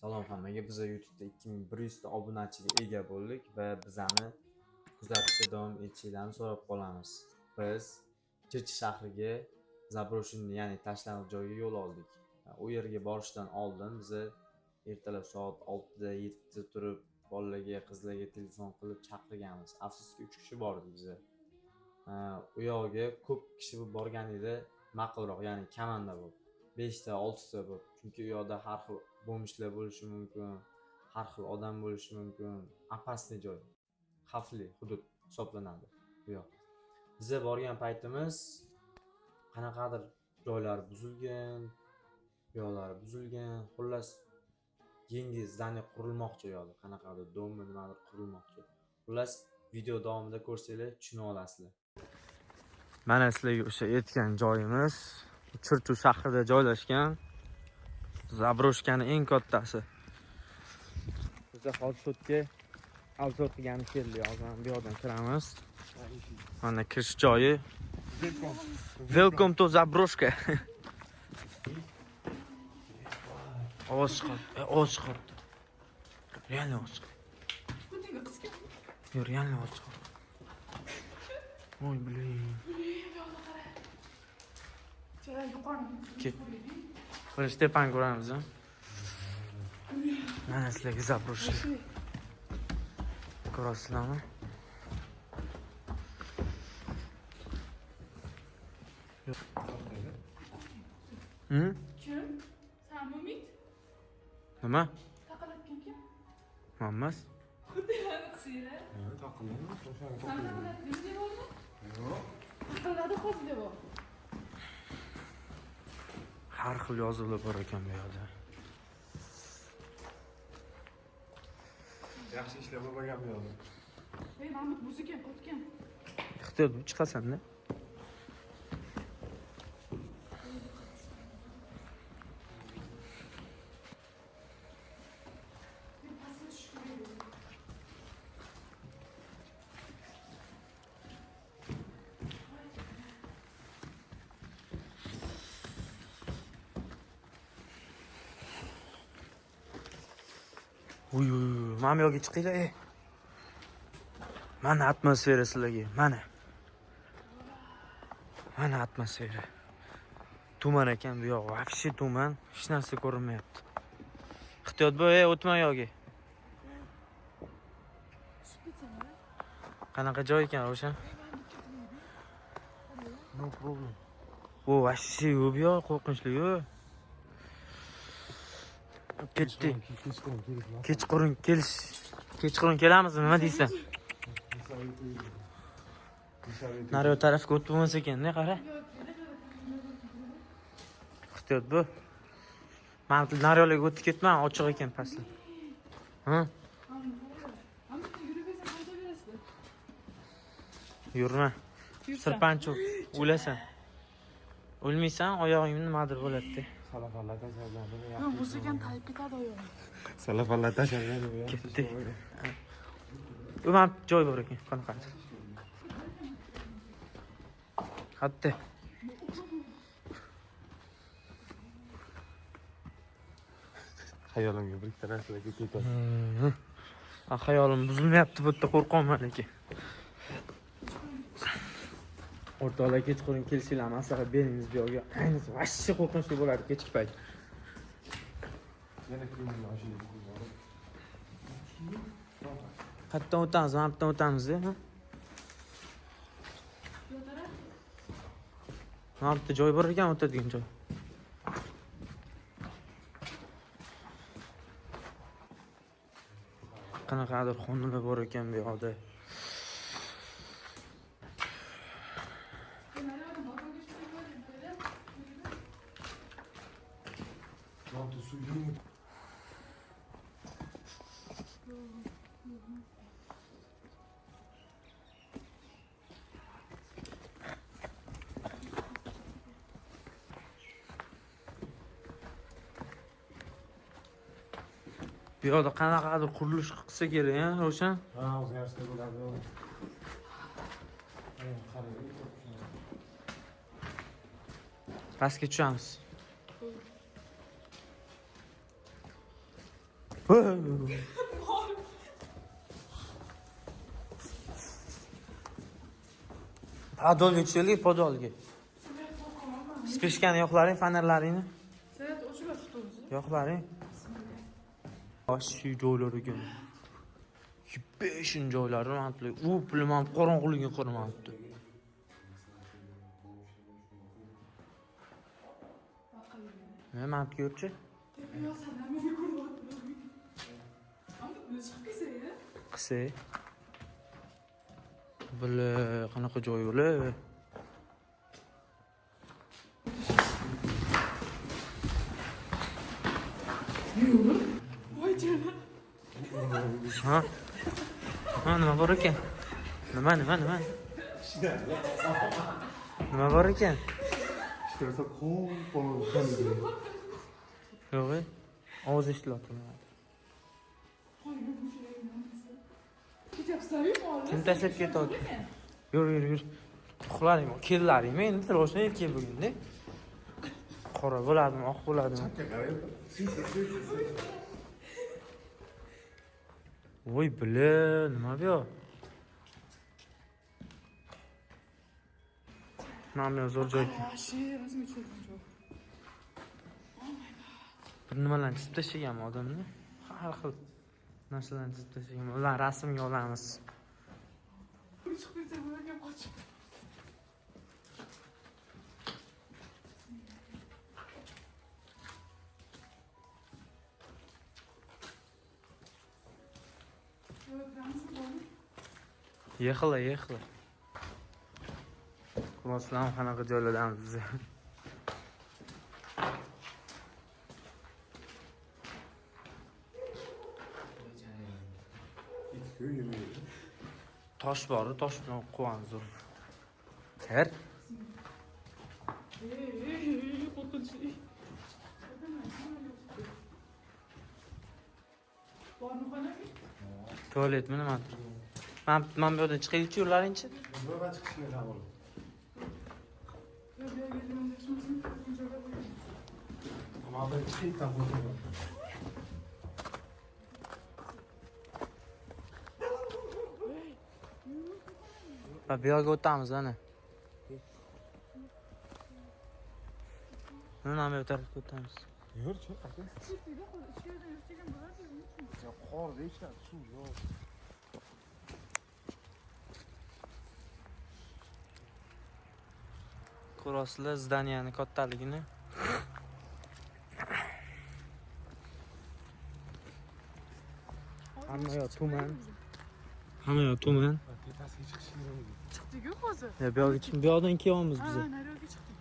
Salom hammaga. Biz YouTube'da 2100 ta obunachiga ega bo'ldik va bizani kuzatishda davom etishingizni so'rab qolamiz. Biz Chirchiq shahriga Zabroshinni, ya'ni tashlandiq joyga yo'l oldik. U yerga borishdan oldin biz ertalab soat 6 da 7 da turib bolalarga, qizlarga telefon qilib chaqirganmiz. Afsuski 3 kishi bordik biz. U yoqqa ko'p kishi borgan edi, ma'qulroq, ya'ni kamanda bo'lib 5 ta 6 ta bo'lib. Chunki u yoqda har xil bo'lmishlar bo'lishi mumkin, har xil odam bo'lishi mumkin. Opasniy joy, xavfli hudud hisoblanadi bu yoq. Biz borgan paytimiz qanaqadir joylar buzilgan, yo'llar buzilgan. Xullas, yangi zdaniya qurilmoqchi yo'lda, qanaqadir dommi nimadir qurilmoqchi. Xullas, video davomida ko'rsanglar tushuna olasizlar. Mana sizlarga o'sha aytgan joyimiz Chirchiq shahrida joylashgan. Zabroshkani eng kattasi. Biz hozir sudga obzor qilgani keldik. Hozir bu yoqdan kiramiz. Mana kirish joyi. Welcome to Zabroshka. Ovoz chiqadi. Реально ovoz chiqadi. Yo'q, реально ovoz chiqadi. Oy, blin. Ket. Biz tepan ko'ramiz. Mana sizlarga Zabroshka. Ko'rasizlarmi? Kim? Sen Mumit? Nima? Taqalatgan kim? Mammas? Xuddi yana qisira. Taqillaymi? Sen taqalatding deb oldi? Yo'q. Taqaladi hozir deb oldi. Har xil yozuvlar bor ekan bu yerda. Yaxshi ishlar bo'lmagan bu yo'lda. Ey, Mahmud buzigan, qotgan. Ehtiyot chiqasan-da. Uy, mana bu yoqqa chiqinglar. Mana atmosfera sizlarga, mana. Mana atmosfera. Tuman ekan bu yoq, vaqti tuman, hech narsa ko'rinmayapti. Ehtiyot bo'l, o'tma yo'qga. Qanaqa joy ekan o'sha? No problem. Bu vaqti yo'q bu yoq, qo'rqinchli yo'q. Ketdi. Kechqurun kelamizmi, nima deysan? Nariyo tarafga o'tib bo'lmasa ekan-da, qara. Ehtiyot bo'l. Men nariyolarga o'tib ketma, ochiq ekan pastda. Ha? Hamma yuraversa qayta berasizlar. Yurma. Sirpanchoq, o'lasan. O'lmaysan, oyog'ingni nimadir bo'ladi-da. Salafanlar tashlanadi. Yo'q, buzigan tayib ketadi oyog'im. Salafanlar tashlanadi. Ketdi. Bu ham joy bor ekan, qanaqadir. Hatto Xayolimga bir ikkita narsalarga ketadi. Xayolim buzilmayapti, bu yerda qo'rqaman lekin. O'rtoqlar, kechqurun kelishinglar, maslahat beringiz bu yoqqa. Ayniqsa vashchi qo'rqinchli bo'ladi kechki payt. Yana kiyimni oshirib. Qayerdan o'tamiz? Mana bu yerdan o'tamiz-da. Mana bu yerda joy bor ekan, o'tadigan joy. Qanaqadir xonalar bor ekan bu yoqda. Yonti suyum. Bu yoqda qanaqadir qurilish qilsa kerak-a, Ravshan? Ha, o'zgarishlar bo'ladi. Pastga tushamiz. Podolga tushaylik, podolga. Spishkani yo'qlaring, fanerlaringni. Sen o'chirib tutamiz. Yo'qlaring. Ashu joylar ekan. 5 joylari mantli. U pulim ham qorong'uligiga qaramayapti. Men mantli ko'rchi? Yo sen nima ko'ryapsan? Hamid nima chiqib kelsa-ya? Qisi. Bile qanaqa joy bo'la? Voy canım. Ha? Ha, nima bor ekan? Nima? Nima bor ekan? 그래서 콩콩 하는데 Yo'q. Ovoz eshitilyapti. Ketyapsan-yu, olis. Kim tashlab ketyapti? Yur. Uxlaring, kellaring. Men troshni erkak bo'lganda. Qora bo'ladimi, oq bo'ladimi? Voy, bile, nima bu? Mana zo'r joy. Yaxshi, rasmiy cho'rgan joy. Bir nimalarni chizib tashlaganmi odamni? Har xil narsalarni chizib tashlagan. Ular rasmga olamiz. Chiqib ketsa bo'lagan qochib. Yexla. Ko'rasizlarmi qanaqa joylardamiz biz? Tosh bor, tosh bilan quvamiz zo'r. Ter. Qo'rqinchli. Bormi xonaga? Tualetmi nima? Men bu yerdan chiqaylik-chi, yo'llaringchi? Buradan çıkışını yapalım. Yo, bu yerga kelganda yaxshimisan? Joyga qo'ying. Ama ben çıkayım tam burada. Va bu yoqqa o'tamiz ana. Mana bu tarafga o'tamiz. Yürü çık. Chetiga qo'y, ichki yerda yurtigan bo'lardi. Ya kor değişler su yok. Ko'rasizlar zdaniyani kattaligini. Hamma yoq tuman. Tepasiga çıkışını yapalım. Chiqdik-ku hozir. Ya bu yoqdan kelyapmiz biz. Ha, nariyoqqa chiqdik.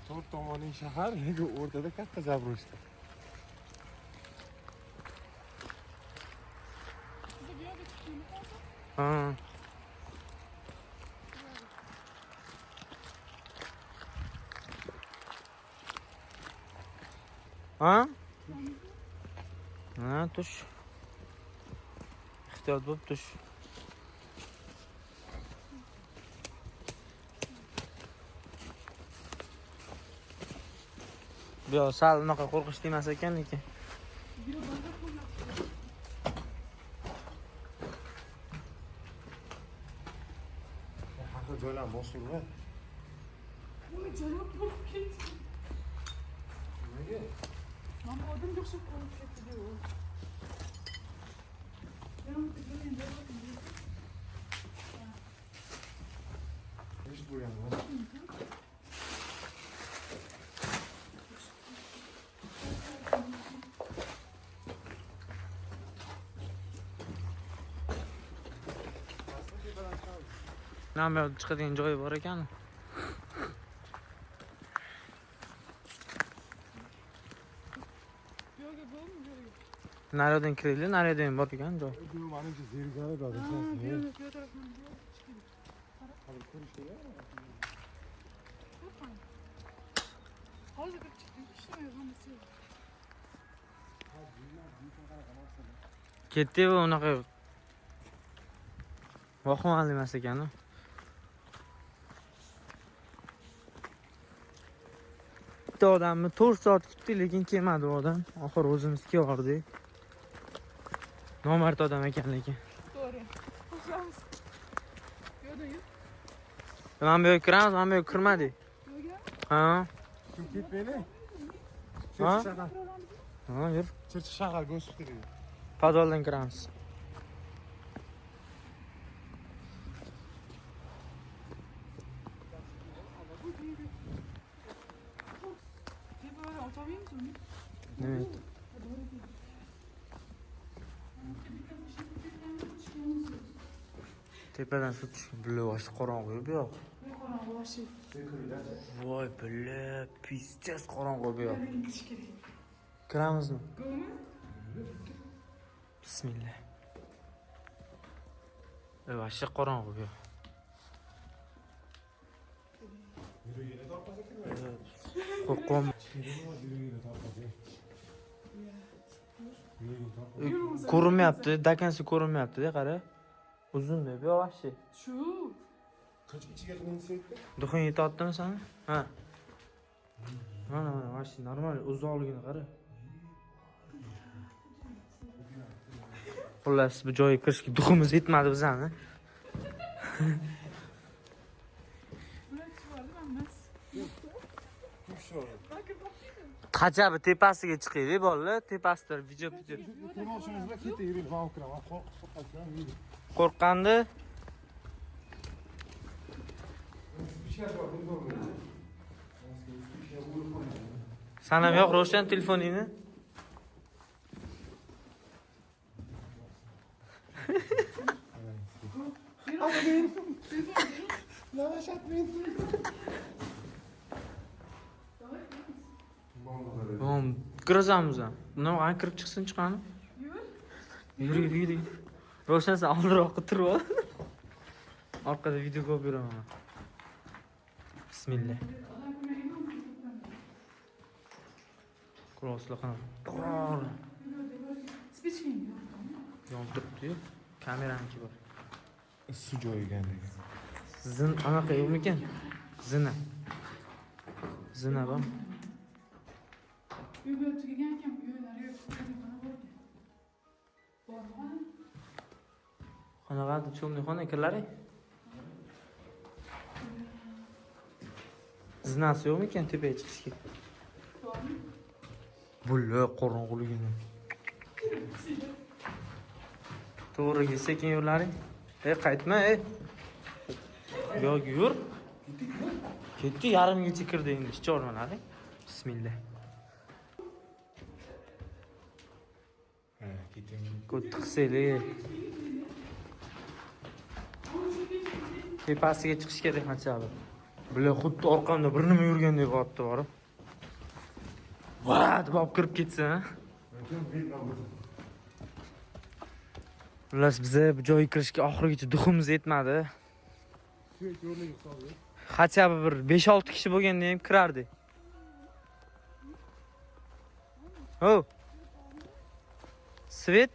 To'rt tomoning shahar, o'rtada katta zabro'shda. Biz bu yerga chiqdikmi hozir? Ha. Ha, tush. Ehtiyot bo'lib tush. Bu yoq sal unaqa qo'rqinchli emas ekan lekin. Biri barda qo'yapti. Haqi joylar bosilma. Voy, janob bo'lib ketdi. Nimaga? Mana odamga o'xshab qolib ketdi-ku. Hiç duyanma. Nima bu chiqadigan joyi bor ekan. Bu yerga bo'lmi, bu yerga? Nariyoqdan kiraylik, nariyoqdan bor ekan joy. Bu manimcha zerikali da. Ha, bu yerga, bu tarafdan bu yerga chiqdik. Hadi ko'rishdi ya. Qo'rqmang. Hozir kirib chiqdik, ishlamaydi hammasi. Ketdi bu unaqa. Vahimali emas ekan. bitta odamni 4 soat kutdik, lekin kelmadi u odam. Oxir o'zimiz keldik. Nomard odam ekan lekin. To'g'ri. Qo'shamiz. Yo'da yo'q. Mana bu yerga kiramiz, mana bu yerga kirmadik. Ha? Kim ketmaydi? Ha? Chirchiq shahar. Ha, yur. Chirchiq shahar gospitalida. Podvaldan kiramiz. Tepadan otamaymiz uni. Nima? Tepadan suv tushgan. Bular boshqa qorong'u bu yoq. Qorong'u voshi. Voy, bular pistez qorong'u bu yoq. Ketish kerak. Kiramizmi? Go'mi? Bismillah. Boshqa qorong'u bu yoq. Qo'rqom. Ko'rinmayapti, dakansi ko'rinmayapti-da, qara. Uzun-da bu yoq вообще. Shu. Qancha ichiga qilinsa-yu. Duxin yetyaptimi sen? Ha. Mana вообще normal, uzoqligini qara. Xullas, bu joyga kirishga duximiz yetmadi bizani. Qachabi tepasiga chiqaylik, bolalar. Tepasida video. Turmoqchimizda ketaverib, men o'kiraman. Qo'rqib yurib. Qo'rqqandi. Sanam yo'q, Roshan telefoningni. Bom, kirazamiz ham. Buni qani kirib chiqsin chiqani? Yur. Roshan sen oldiroqqa turib ol. Orqada video ko'rib beraman. Bismillah. Kuroslar qana. Spichking. Yonib turibdi-yu. Kameraniki bor. Suv joyiga ekan. Zin anaqa yo'qmikan? Zina. Zina bor. Uyga tugagan ekan, uylari yo'q. Bormi? Qanaqadir cho'mli xona kirlari? Zinasi yo'qmikan tepaga chiqishga? Bormi? Bular qorong'uligini. To'g'riga sekin yurlaring. Qaytma, Yo'q, yur. Ketdi, yarimgacha kirdi endi, chormalari. Bismillah. Ha, keting. Qo'tiqseli. Tepasiga chiqish kerak qanchalik. Bular xuddi orqamda bir nima yurgandek bo'lyapti, borib. Va, deb olib kirib ketsa, ha? Xullas, biz bu joyga kirishga oxirigacha duximiz yetmadi. Qancha bir 5-6 kishi bo'lganda ham kirardik. Ho. Svet?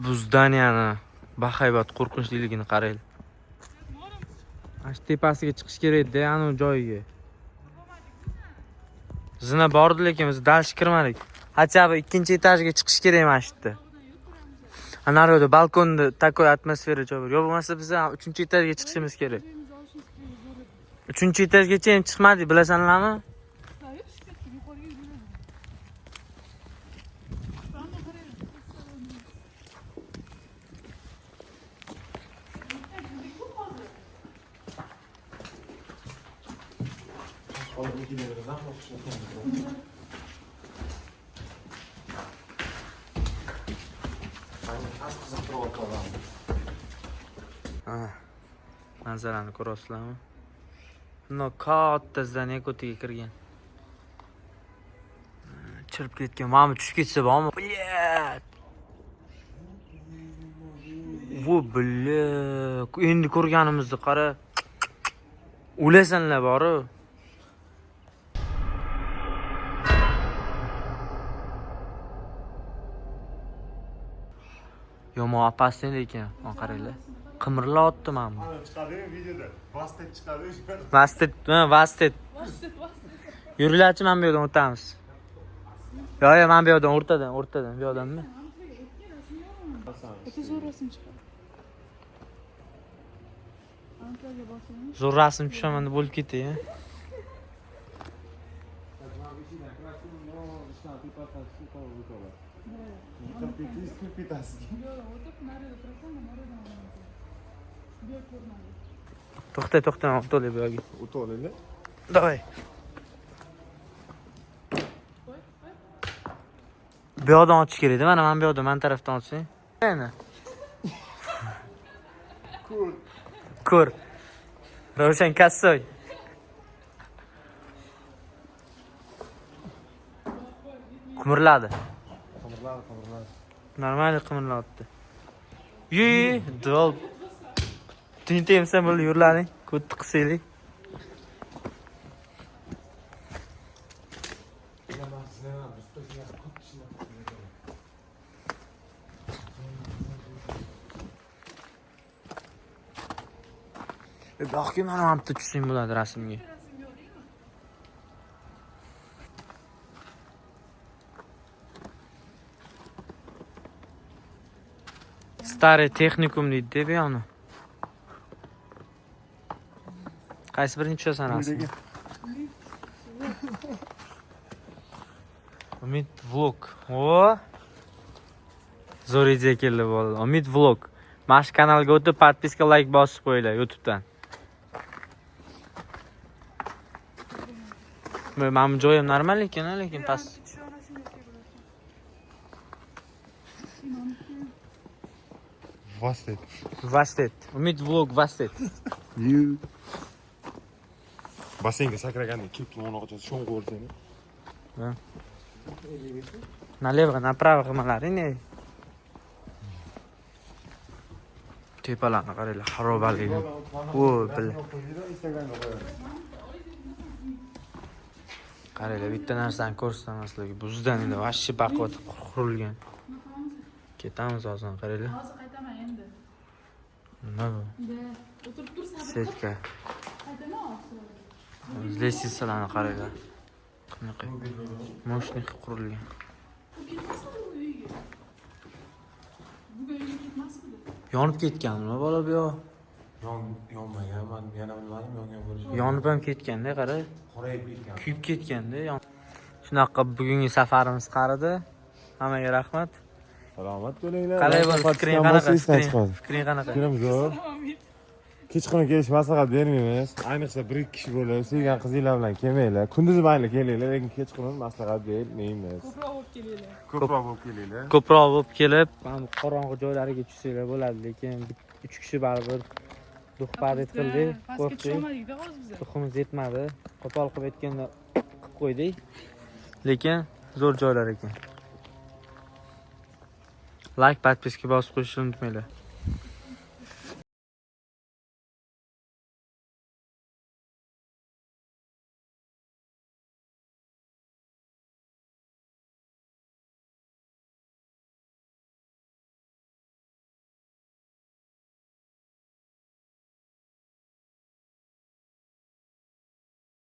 Bu zdaniyani bahaybat qo'rqinchliligini qaraylik. Ash tepasiga chiqish kerak-da, ana joyiga. Zina bordi, lekin biz dalsh kirmadik. Hattoki ikkinchi etajga chiqish kerak mana shu yerda. Ana yo'da balkonda takoy atmosfera joy bor. Yo bo'lmasa biz 3-etajga chiqishimiz kerak. 3-etajgacha ham chiqmadik, bilasanlarmi? Manzarani ko'rasizlarmi? Bunda katta zdaniya ko'tiga kirgan. Chirib ketgan. Mana tushib ketsa bormi? Blet. Bu blet. Endi ko'rganimizni qara. O'lasanlar bor-ku. Yomon opasni lekin. Mana qaranglar. Qimirlayapti mana bu. Ana chiqadi videoda. Vastet chiqadi. Vastet, vastet. Vastet, vastet. Yuringlarchi, men bu yerdan o'tamiz. Yo, men bu yerdan o'rtadan, bu yerdanmi? O'ta zo'r rasm chiqadi. Aniqlarga borsang. Zo'r rasm tushaman deb bo'lib ketdi, ya. O'tib narida turasan, naridan olaman. Bu yoq ko'rmadi. To'xta, o'tolay bu yerga. O'to'laylar. Davay. Qo'y, qo'y. Bu yoqdan ochish kerak edi. Mana bu yoqdan, men tarafdan ochsang. Mana. Ko'r. Ravshan Kassoy. Qimirladi. Normal qimirlayapti. Dol. Tintemsan bo'ldi, yurlaring. Ko'tni qisaylik. Yo'q, mana ham tushsang bo'ladi rasmga. Stare texnikum deydi bu yoqni. Qaysi birini tushasan rasmga? Umid vlog. O. Zo'r idea keldi bo'ldi. Umid vlog. Mana shu kanalga o'tib, podpiska, like bosib qo'yinglar YouTubedan. Mana bu joyim normal ekan, lekin past. Vastet. Vastet. Umid vlog Vastet. Basseynga sakraganda kelib qo'ng'iroqchasi sho'ng'i o'rsang. Налево, направо qilmalaring. Tepalarni qaranglar, xarobaligi. O, bil. Qaranglar, bitta narsani ko'rsataman sizlarga. Buzdan endi vashchi baquvvat qurilgan. Ketamiz hozir, qaranglar. Hozir qaytaman endi. Nima bu? O'tirib tur, sabr qil. Setka. Qaytaman hozir. Lestisalarni qaranglar. Qanaqa? Moshnik qurilgan. Bu ketmasmi bu uyga? Bugun uyga ketmasmidi? Yonib ketganmi bola bu yoq? Yonmagan, men yana bilmadim, yongan bo'lishi. Yonib ham ketganda, qara. Qorayib ketgan. Kuyib ketganda. Shunaqa bugungi safarimiz qaridi. Hammaga rahmat. Salomat bo'linglar. Qalay bo'ldi? Fikring qanaqa? Fikring qanaqa? Fikrim zo'r. Kechqurun kelish maslahat bermaymiz. Ayniqsa bir ikki kishi bo'lib, sevgan qizinglar bilan kelmanglar. Kunduzi mayli kelinglar, lekin kechqurun maslahat bermaymiz. Ko'proq olib kelinglar. Ko'proq bo'lib kelinglar. Ko'proq bo'lib kelib, mana qorong'i joylariga tushsanglar bo'ladi, lekin 3 kishi baribir duxparit qildik, Pastga qo'rqdik. tushamadikda hozir biz. Tuxumimiz yetmadi. Qo'pol qilib aytganda qilib qo'ydik. Lekin zo'r joylar ekan. Like, podpiska bosib qo'yishni unutmanglar.